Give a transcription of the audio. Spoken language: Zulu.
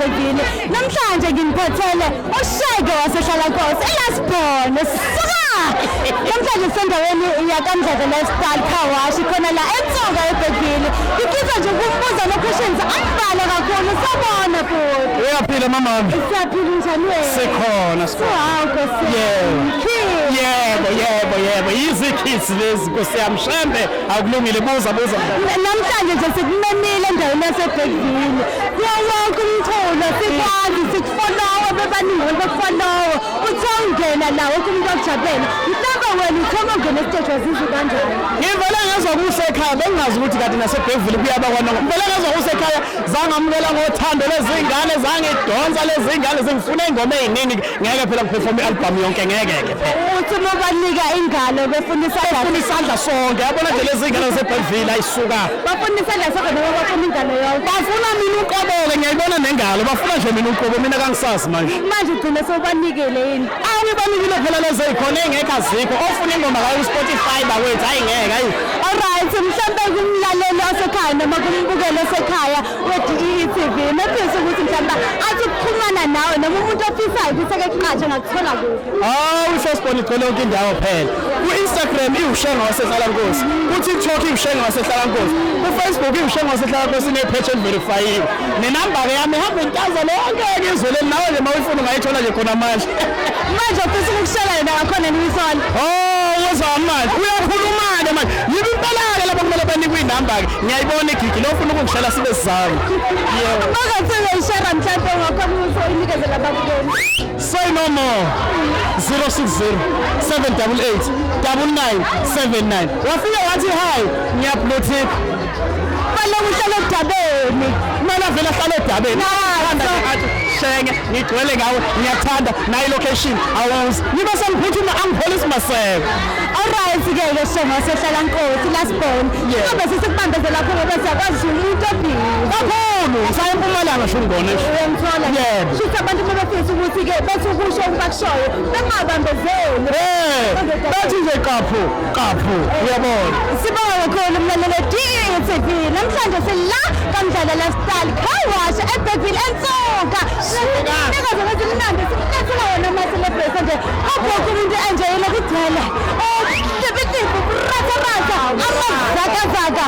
eBhekville. Namhlanje nginiphathele uShege waseHlalaNkosi eLasbone. Namhlanje sendaweni yakamdlalo lifestyle car wash khona la eNtsoka eBhekville. Ngifisa nje ukubuza questions akubhala kakhulu sabona futhi. Uyaphila mama? Siyaphila njani wena? Sikhona. Hawu Nkosi. Yebo. Izikhithi lezi Nkosi yami shembe akulungile buza. Namhlanje nje sikumemile endaweni yaseBhekville. Kuyo wonke umtholo sikwazi sikufollowa bebaningi bekufollowa. Uthe ungena la wonke umuntu okujabule. Mhlawumbe wena uthoma ungena esiteji wazizwa kanjani? Ngivele ngezwa kusekhaya bengazi ukuthi kade naseBhekville kuyaba kwanonke. Ngivele ngezwa kusekhaya zangamukela ngothando lezingane zangidonsa lezingane zingifuna ingoma eziningi ngeke phela ngiperform i-album yonke ngeke phela. Uthi mobanika ingalo befundisa isandla sonke yabona nje lezingane zaseBhekville ayisuka. Bafuna isandla sonke noma bafuna ingalo yonke? Bafuna mina uqobele ngiyayibona nengalo bafuna nje mina uqobo mina kangisazi manje. Manje ugcina sobanikele yini? Banikile phela lezi zikhona engekho azikho ofuna ingoma ngayo Spotify bakwethu hayi ngeke hayi. Alright, mhlambe kumlaleli osekhaya noma kumbukeli osekhaya we-DETV nefisa ukuthi mhlawumbe athi ukuxhumana nawe noma umuntu ofisayo ukuthi ake kuqhatshe ngakuthola kuphi? uFacebook igcwele yonke indawo phela. Ku-Instagram iwushenga waseHlalaNkosi. Ku-TikTok iwushenga waseHlalaNkosi. Ku-Facebook iwushenga waseHlalaNkosi ne-page verified. Nenamba-ke yami ihamba intaza lonke ngizwele nawe nje mawuyifuna ungayithola nje khona manje. Manje ufisa ukukushela yena ngakhona niyisola? Wezwa manje uyakhuluma-ke manje yiba impela-ke lapho kumele banikwe inamba-ke ngiyayibona igigi lo ufuna ukungishela sibe sizame. Bangathenge ishare mhlawumbe ngakhona ukuthi uyinikezele ababukeli. Say no more. 060-788-9979. Wafika wathi hi ngiyablothika. Fanele uhlale edabeni. Kumele vele ahlale edabeni. Shenge ngigcwele ngawe ngiyathanda nayi location awuzi niba sengiphuthuma angipholisi maseko. Alright ke Shenge waseHlalaNkosi Lasbone. Ngoba sisikubambezela lapho ngoba siyakwazi umuntu ophila. Kakhulu ngisaya eMpumalanga sho ngibone. Uyangithola? Yebo. Shithi abantu bafisa ukuthi ke bethi ukusho ubakushoyo bengabambezeli. Bathi nje kapho uyabona. Sibonga kakhulu mlaleli DETV. Namhlanje sila kamdlalo lifestyle car wash eBhekville eNtsoka. Nikaze ukuthi mnandi sikulethela wona ama celebrate nje. Abokho umuntu enjeyela kudala. Tipi ratha amazaka.